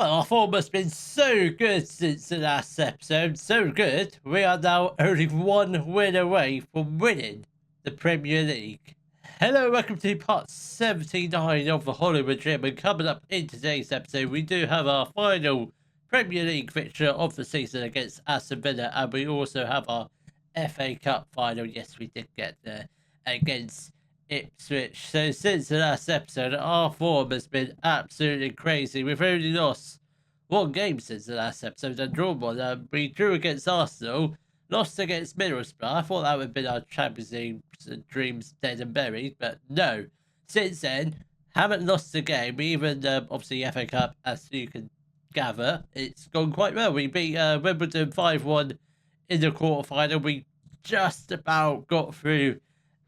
Well, our form has been so good since the last episode. So good, we are now only one win away from winning the Premier League. Hello, welcome to part 79 of the Hollywood Gym. And coming up in today's episode, we do have our final Premier League fixture of the season against Aston Villa. And we also have our FA Cup final. Yes, we did get there against Ipswich. So since the last episode, our form has been absolutely crazy. We've only lost one game since the last episode and drawn one. We drew against Arsenal, lost against Middlesbrough. I thought that would have been our Champions League dreams dead and buried, but no. Since then, haven't lost a game. Even obviously FA Cup, as you can gather, it's gone quite well. We beat Wimbledon 5-1 in the quarterfinal. We just about got through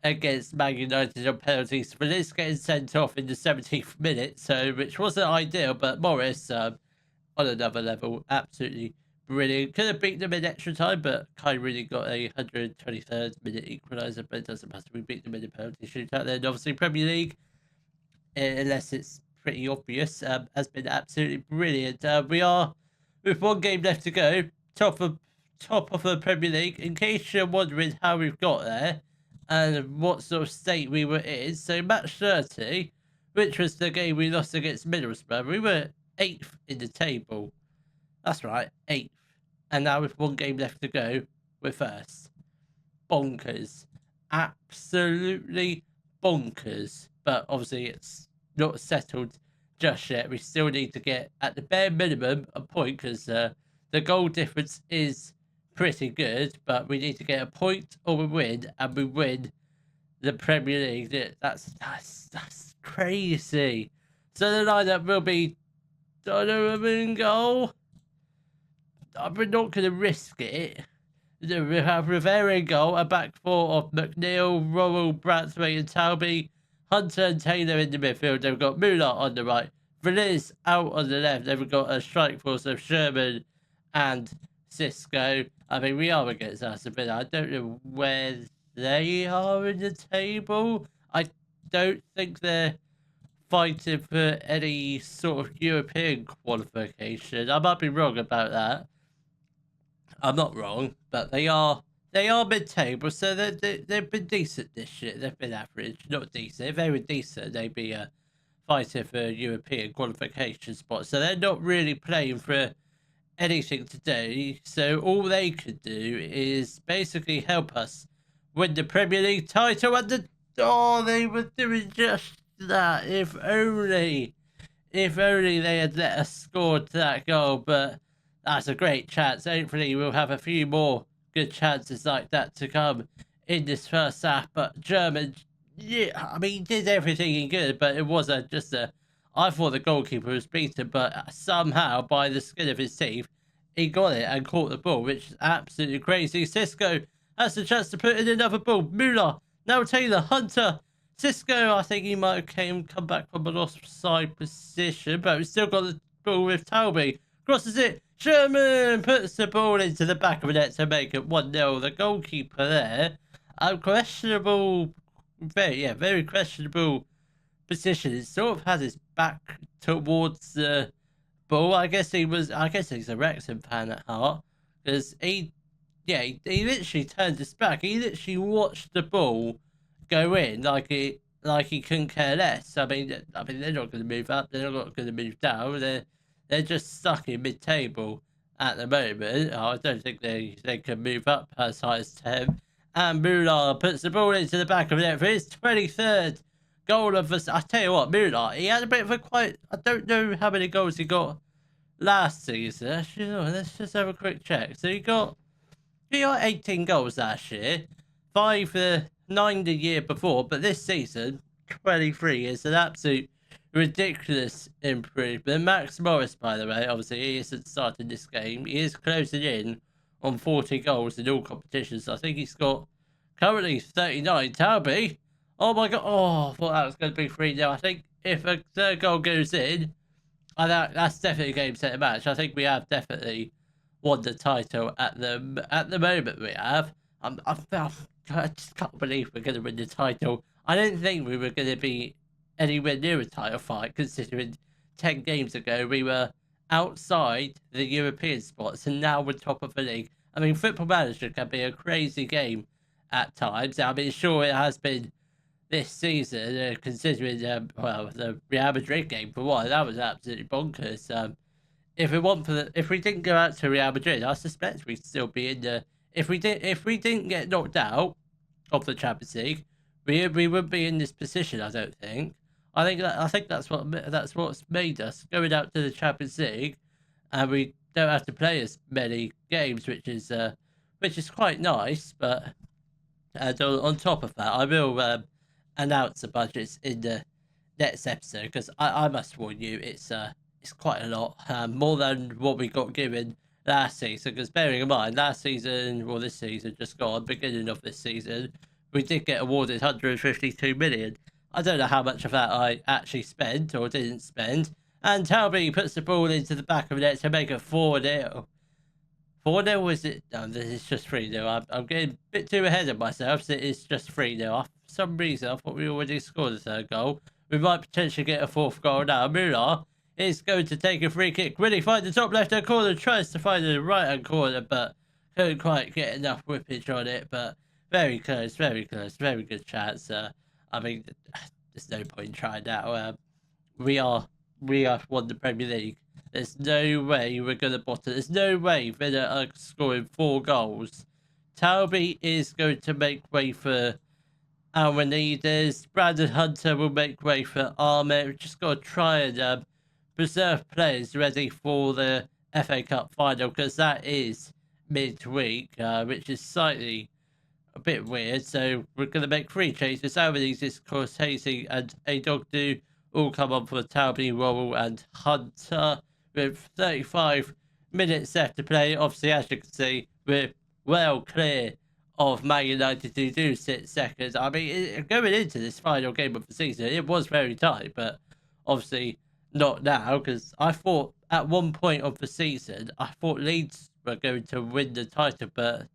against Man United on penalties. Feliz getting sent off in the 17th minute, which wasn't ideal, but Morris on another level, absolutely brilliant. Could have beaten them in extra time, but Kai really got a 123rd minute equaliser, but it doesn't matter. We beat them in the penalty shootout. Then obviously Premier League, unless it's pretty obvious, has been absolutely brilliant. We are with one game left to go, top of the Premier League. In case you're wondering how we've got there and what sort of state we were in, so match 30, which was the game we lost against Middlesbrough, we were 8th in the table. That's right, 8th. And now with one game left to go, we're first. Bonkers. Absolutely bonkers. But obviously it's not settled just yet. We still need to get, at the bare minimum, a point, because the goal difference is pretty good, but we need to get a point or we win, and we win the Premier League. That's crazy. So the lineup will be Donovan in goal. We're not going to risk it. We have Rivera in goal, a back four of McNeil, Worrell, Brathwaite and Talby, Hunter and Taylor in the midfield. Then we've got Muller on the right, Veliz out on the left. Then we've got a strike force of Sherman and Cisco. I mean, we are against Aston Villa. I don't know where they are in the table. I don't think they're fighting for any sort of European qualification. I might be wrong about that. I'm not wrong, but they are mid-table, so they've been decent this year. They've been average, not decent. If they were decent, they'd be fighting for European qualification spots. So they're not really playing for anything today. So all they could do is basically help us win the Premier League title. And they were doing just that. If only they had let us score that goal. But that's a great chance. Hopefully we'll have a few more good chances like that to come in this first half. But German, yeah, I mean, did everything he could, but it wasn't just I thought the goalkeeper was beaten, but somehow, by the skin of his teeth, he got it and caught the ball, which is absolutely crazy. Cisco has the chance to put in another ball. Muller, now Taylor, Hunter, Cisco, I think he might have come back from an offside position, but we still got the ball with Talby. Crosses it. Sherman puts the ball into the back of the net to make it 1-0. The goalkeeper there, questionable, very questionable position. He sort of has his back towards the ball. I guess he's a Wrexham fan at heart, because he literally turned his back. He literally watched the ball go in like he couldn't care less. I mean they're not going to move up. They're not going to move down. They're just stuck in mid-table at the moment. I don't think they can move up as high as 10. And Muller puts the ball into the back of the net for his 23rd goal of the... I tell you what, Muller, he had a bit of a quite... I don't know how many goals he got last season. Actually, let's just have a quick check. So he got 18 goals last year, 9 the year before, but this season, 23 is an absolute ridiculous improvement. Max Morris, by the way, obviously he isn't starting this game. He is closing in on 40 goals in all competitions. I think he's got currently 39. Talby, oh my god, I thought that was going to be 3-0. I think if a third goal goes in, that's definitely a game set match. I think we have definitely won the title at the moment. We have. I just can't believe we're going to win the title. I didn't think we were going to be anywhere near a title fight, considering 10 games ago we were outside the European spots, and now we're top of the league. I mean, Football Manager can be a crazy game at times. I mean, sure, it has been this season, considering, well, the Real Madrid game, for one, that was absolutely bonkers. If we didn't go out to Real Madrid, I suspect we'd still be in the. If we didn't get knocked out of the Champions League, we wouldn't be in this position. I don't think. I think that's what's made us going out to the Champions League, and we don't have to play as many games, which is quite nice. But on top of that, I will announce the budgets in the next episode, because I must warn you, it's quite a lot, more than what we got given last season. Because bearing in mind, last season, well, this season just gone, beginning of this season, we did get awarded 152 million. I don't know how much of that I actually spent or didn't spend. And Talby puts the ball into the back of the net to make it 4-0. 4-0, is it? No, this is just 3-0. I'm getting a bit too ahead of myself, so it's just 3-0. For some reason, I thought we already scored a third goal. We might potentially get a fourth goal now. Muller is going to take a free kick. Really find the top left-hand corner, tries to find the right-hand corner, but couldn't quite get enough whippage on it. But very close, very good chance. I mean, there's no point in trying now. We have won the Premier League. There's no way we're going to bottom. There's no way Villa are scoring 4 goals. Talby is going to make way for our leaders. Brandon Hunter will make way for Ahmed. We've just got to try and preserve players ready for the FA Cup final, because that is midweek, which is slightly a bit weird. So we're going to make 3 changes. Albanese, Scorsese, and Adogdu all come on for Talby, Worrell, and Hunter. With 35 minutes left to play, obviously, as you can see, we're well clear of Man United, who do sit second. I mean, going into this final game of the season, it was very tight, but obviously not now, because I thought at one point of the season, I thought Leeds were going to win the title, but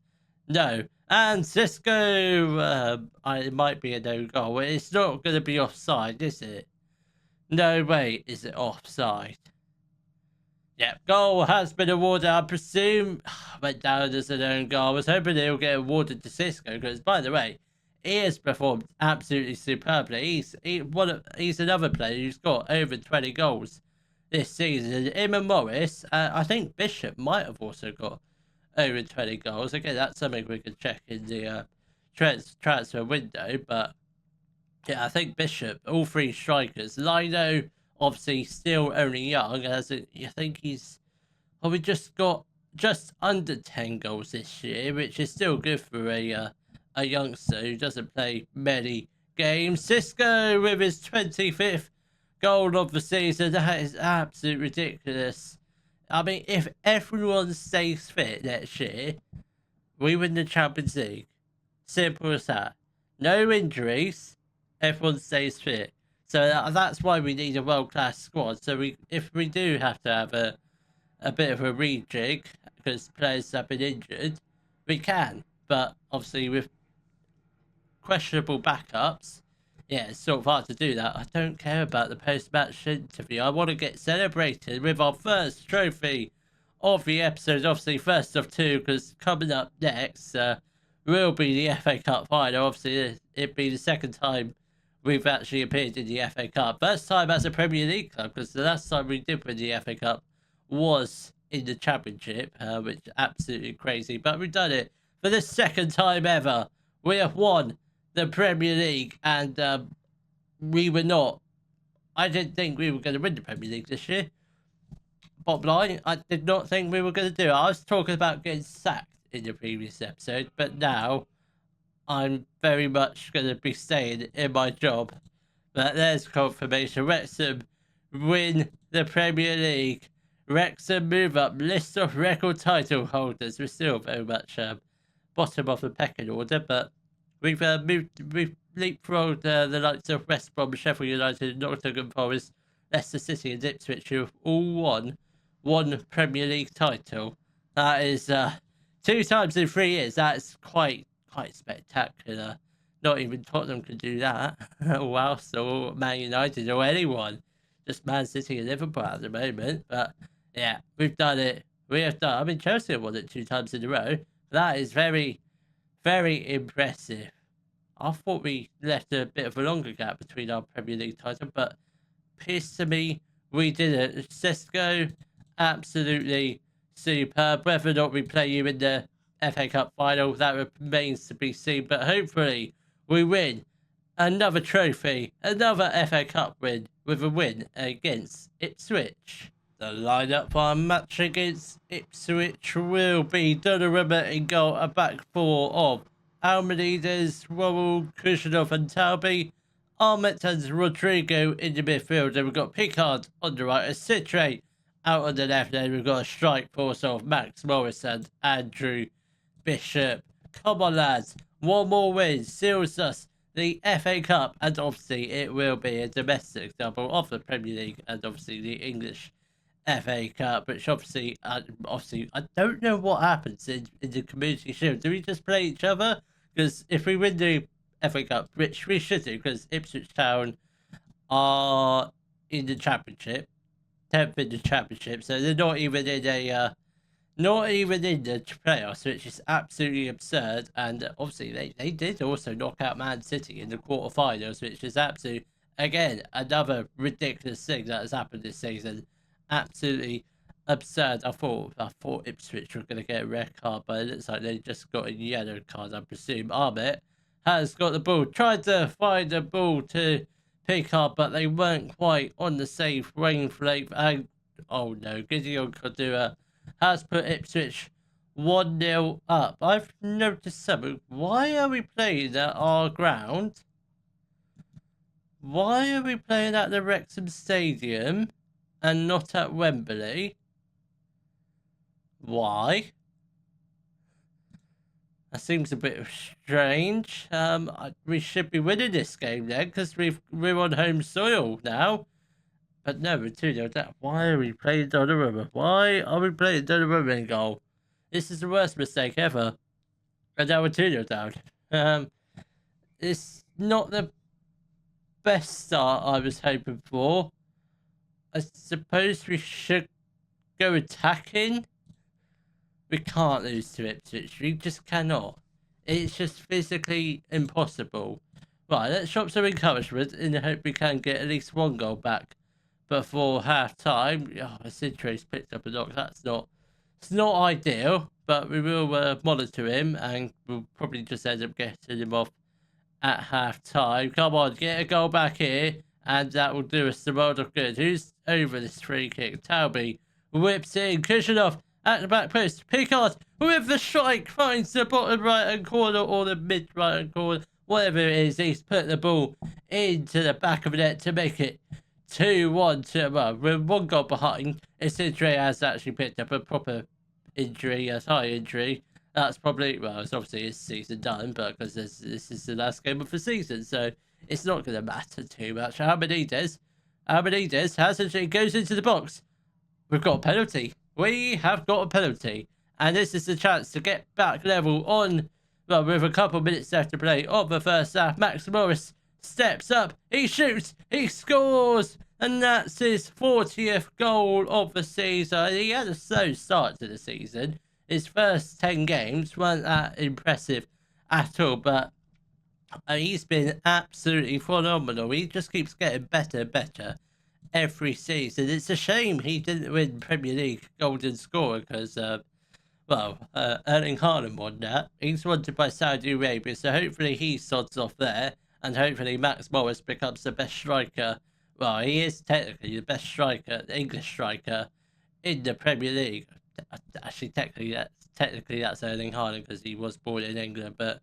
no. And Cisco, it might be a no goal. It's not going to be offside, is it? No way is it offside. Yep, goal has been awarded. I presume went down as an own goal. I was hoping he'll get awarded to Cisco, because, by the way, he has performed absolutely superbly. He's another player who's got over 20 goals this season. Him and Morris, I think Bishop might have also got over 20 goals. Again, that's something we can check in the transfer window. But yeah, I think Bishop, all 3 strikers. Lino, obviously still only young, I think he's probably just got just under 10 goals this year, which is still good for a youngster who doesn't play many games. Cisco with his 25th goal of the season. That is absolutely ridiculous. I mean, if everyone stays fit next year, we win the Champions League. Simple as that. No injuries, everyone stays fit. So that's why we need a world-class squad. So if we do have to have a bit of a rejig, because players have been injured, we can. But obviously with questionable backups, yeah, it's sort of hard to do that. I don't care about the post-match interview. I want to get celebrated with our first trophy of the episode. Obviously, first of 2, because coming up next will be the FA Cup final. Obviously, it'd be the second time we've actually appeared in the FA Cup. First time as a Premier League club, because the last time we did win the FA Cup was in the Championship, which is absolutely crazy. But we've done it for the second time ever. We have won the Premier League, and we were not. I didn't think we were going to win the Premier League this year. Bottom line, I did not think we were going to do it. I was talking about getting sacked in the previous episode, but now I'm very much going to be staying in my job. But there's confirmation. Wrexham win the Premier League. Wrexham move up list of record title holders. We're still very much bottom of the pecking order, but we've leapfrogged the likes of West Brom, Sheffield United, Nottingham Forest, Leicester City, and Ipswich, who have all won one Premier League title. That is 2 times in 3 years. That's quite spectacular. Not even Tottenham can do that. Whilst or Man United or anyone. Just Man City and Liverpool at the moment. But Yeah, we've done it. We have done. I mean, Chelsea have won it 2 times in a row. That is very, very impressive. I thought we left a bit of a longer gap between our Premier League title, but appears to me we did it. Cisco, absolutely superb. Whether or not we play you in the FA Cup final, that remains to be seen. But hopefully we win another trophy, another FA Cup win with a win against Ipswich. The lineup for our match against Ipswich will be Donnarumma in goal, a back four of Almenides, Worrell, Kushnerov and Talby, Armet and Rodrigo in the midfield. And we've got Picard on the right, Citre out on the left. Then we've got a strike force of Max Morris and Andrew Bishop. Come on, lads. One more win seals us the FA Cup, and obviously it will be a domestic double of the Premier League and obviously the English FA Cup, which obviously I don't know what happens in the Community Shield. Do we just play each other? Because if we win the FA Cup, which we should do, because Ipswich Town are in the Championship, 10th in the Championship, so they're not even in the playoffs, which is absolutely absurd. And obviously they did also knock out Man City in the quarterfinals, which is absolute, again, another ridiculous thing that has happened this season. Absolutely absurd. I thought Ipswich were going to get a red card, but it looks like they just got a yellow card, I presume. Ahmet has got the ball, tried to find the ball to pick up, but they weren't quite on the safe wavelength. And oh no, Gideon Cordua has put Ipswich 1-0 up. I've noticed something. Why are we playing at our ground? Why are we playing at the Wrexham Stadium and not at Wembley? Why? That seems a bit strange. We should be winning this game then, because we're on home soil now. But no, we're 2-0 down. Why are we playing Donnarumma? Why are we playing Donnarumma in goal? This is the worst mistake ever. And now we're 2-0 down. It's not the best start I was hoping for. I suppose we should go attacking. We can't lose to Ipswich. We just cannot. It's just physically impossible. Right, let's shop some encouragement in the hope we can get at least one goal back before half time. Oh, Citre's picked up a knock. It's not ideal, but we will monitor him and we'll probably just end up getting him off at half time. Come on, get a goal back here, and that will do us the world of good. Who's over this free kick? Talby whips in. Kushnerov at the back post. Picard with the strike finds the bottom right hand corner or the mid right hand corner, whatever it is. He's put the ball into the back of the net to make it 2-1. Well, we're one goal behind. Isidre has actually picked up a proper injury, a high injury. That's probably, well, it's obviously his season done, but because this is the last game of the season, so it's not going to matter too much. Almenides has it goes into the box. We've got a penalty. We have got a penalty. And this is the chance to get back level on, well, with a couple minutes left to play of the first half. Max Morris steps up. He shoots. He scores. And that's his 40th goal of the season. He had a slow start to the season. His first 10 games weren't that impressive at all, but he's been absolutely phenomenal. He just keeps getting better and better every season. It's a shame he didn't win Premier League Golden Scorer because, Erling Haaland won that. He's wanted by Saudi Arabia, so hopefully he sods off there, and hopefully Max Morris becomes the best striker. Well, he is technically the best striker, the English striker in the Premier League. Actually, technically that's Erling Haaland because he was born in England, but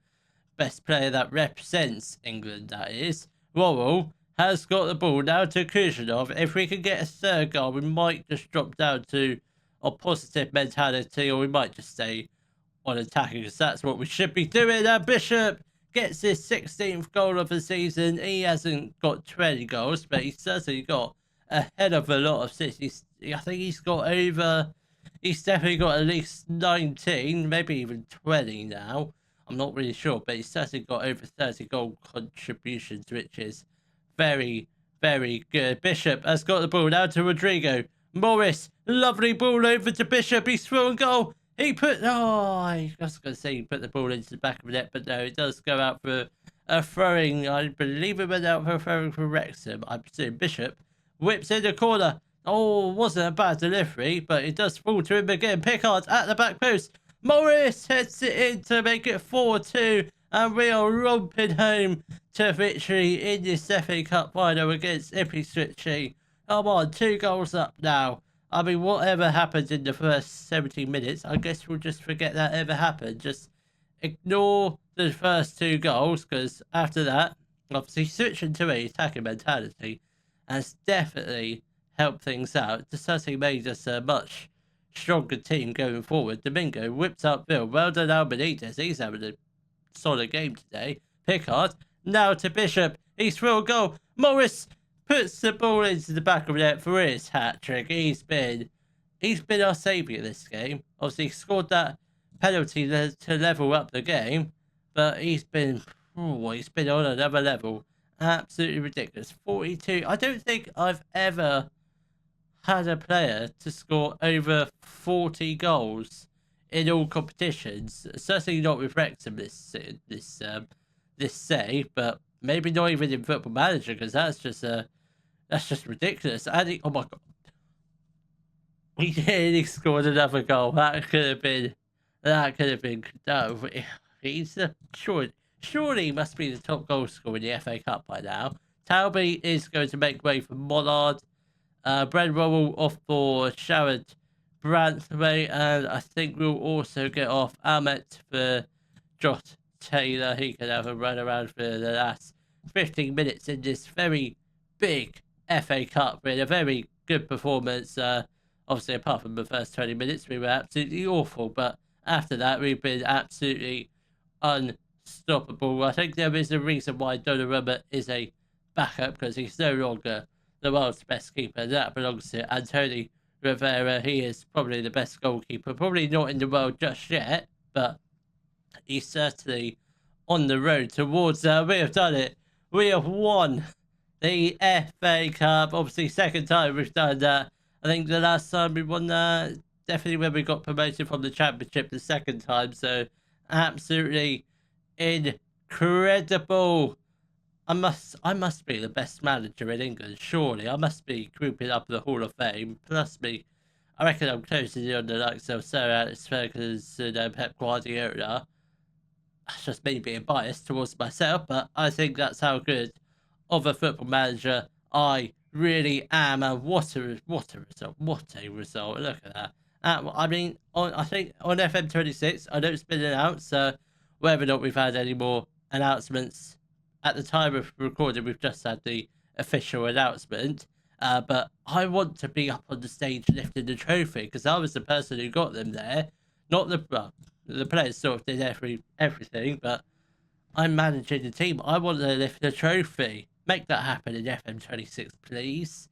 best player that represents England, that is. Worrell has got the ball now to Kushnerov. If we can get a third goal, we might just drop down to a positive mentality, or we might just stay on attacking, because that's what we should be doing. Now, Bishop gets his 16th goal of the season. He hasn't got 20 goals, but he's certainly got a hell of a lot of assists. I think he's definitely got at least 19, maybe even 20 now. I'm not really sure, but he's certainly got over 30 goal contributions, which is very, very good. Bishop has got the ball now to Rodrigo. Morris, lovely ball over to Bishop. He's through and goal. He put, I was going to say he put the ball into the back of the net, but no, it does go out for a throwing. I believe it went out for a throwing for Wrexham. I presume Bishop whips in the corner. Oh, wasn't a bad delivery, but it does fall to him again. Pickard at the back post. Morris heads it in to make it 4-2, and we are romping home to victory in this FA Cup final against Ipswich. Come on, 2 goals up now. I mean, whatever happens in the first 17 minutes, I guess we'll just forget that ever happened. Just ignore the first 2 goals, because after that, obviously switching to an attacking mentality has definitely helped things out. Just certainly made us a much stronger team going forward. Domingo whips up Bill. Well done, Benitez. He's having a solid game today. Pickard now to Bishop. He's through a goal. Morris puts the ball into the back of the net for his hat trick. He's been our saviour this game. Obviously, he scored that penalty to level up the game, but he's been on another level. Absolutely ridiculous. 42. I don't think I've ever had a player to score over 40 goals in all competitions. Certainly not with Wrexham this say, but maybe not even in Football Manager, because that's just ridiculous. And oh my god, he scored another goal. That could have been. No, he's surely he must be the top goal scorer in the FA Cup by now. Talby is going to make way for Mollard. Brad Rowell off for Sharad Branthwaite, and I think we'll also get off Ahmet for Josh Taylor. He can have a run around for the last 15 minutes in this very big FA Cup with a very good performance. Obviously, apart from the first 20 minutes, we were absolutely awful, but after that, we've been absolutely unstoppable. I think there is a reason why Donnarumma is a backup, because he's no longer the world's best keeper. That belongs to Antonio Rivera. He is probably the best goalkeeper, probably not in the world just yet, but he's certainly on the road towards we have done it. We have won the FA Cup. Obviously, second time we've done that. I think the last time we won that, definitely when we got promoted from the Championship the second time. So, absolutely incredible. I must be the best manager in England, surely. I must be grouping up the Hall of Fame. Plus me, I reckon I'm closing in on the likes of Sir Alex Ferguson and Pep Guardiola. That's just me being biased towards myself, but I think that's how good of a football manager I really am. And what a result! What a result! Look at that. I mean, I think on FM26, I know it's been announced. Whether or not we've had any more announcements. At the time of recording, we've just had the official announcement, but I want to be up on the stage lifting the trophy, because I was the person who got them there. Not the players sort of did everything, but I'm managing the team. I want to lift the trophy. Make that happen in FM26, please.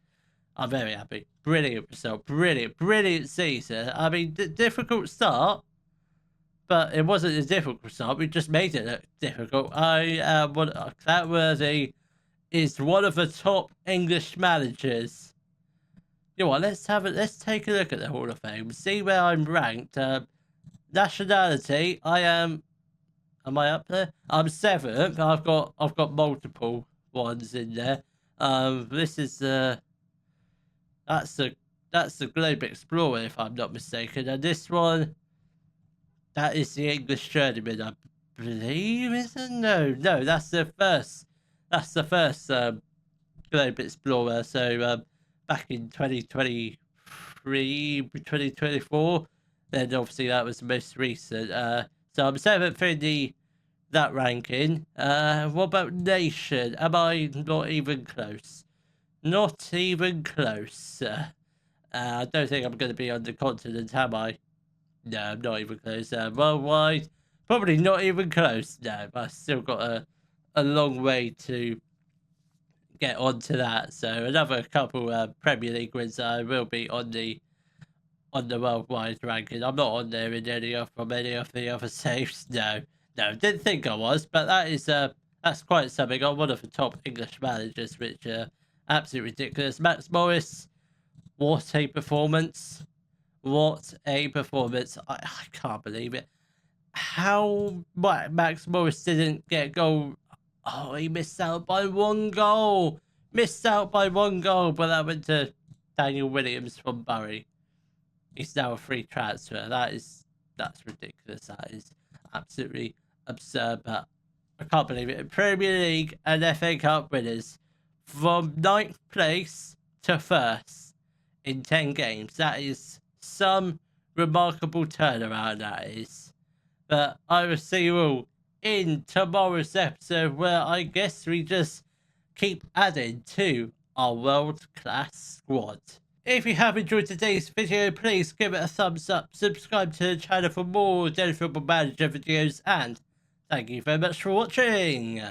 I'm very happy. Brilliant result. Brilliant season. I mean, difficult start. But it wasn't a difficult start. We just made it look difficult. Clatworthy is one of the top English managers. You know what? Let's take a look at the Hall of Fame. See where I'm ranked. Nationality. Am I up there? I'm 7th. I've got multiple ones in there. This is that's the Globe Explorer, if I'm not mistaken. And this one. That is the English Journeyman, I believe, isn't it? No, that's the first. That's the first Globe Explorer. So back in 2023, 2024, then obviously that was the most recent. So I'm 7th in that ranking. What about nation? Am I not even close? Not even close. I don't think I'm going to be on the continent, am I? No, I'm not even close. Worldwide, probably not even close. No, I've still got a long way to get onto that. So another couple Premier League wins. I will be on the worldwide ranking. I'm not on there in any of the other saves. No, didn't think I was, but that's quite something. I'm one of the top English managers, which absolutely ridiculous. Max Morris What a performance. What a performance. I can't believe it. How Max Morris didn't get a goal. Oh, he missed out by 1 goal. Missed out by 1 goal, but that went to Daniel Williams from Bury. He's now a free transfer. That's ridiculous. That is absolutely absurd. But I can't believe it. Premier League and FA Cup winners from 9th place to 1st in 10 games. That is some remarkable turnaround, that is. But I will see you all in tomorrow's episode, where I guess we just keep adding to our world-class squad. If you have enjoyed today's video, please give it a thumbs up, subscribe to the channel for more Daily Football Manager videos, and thank you very much for watching.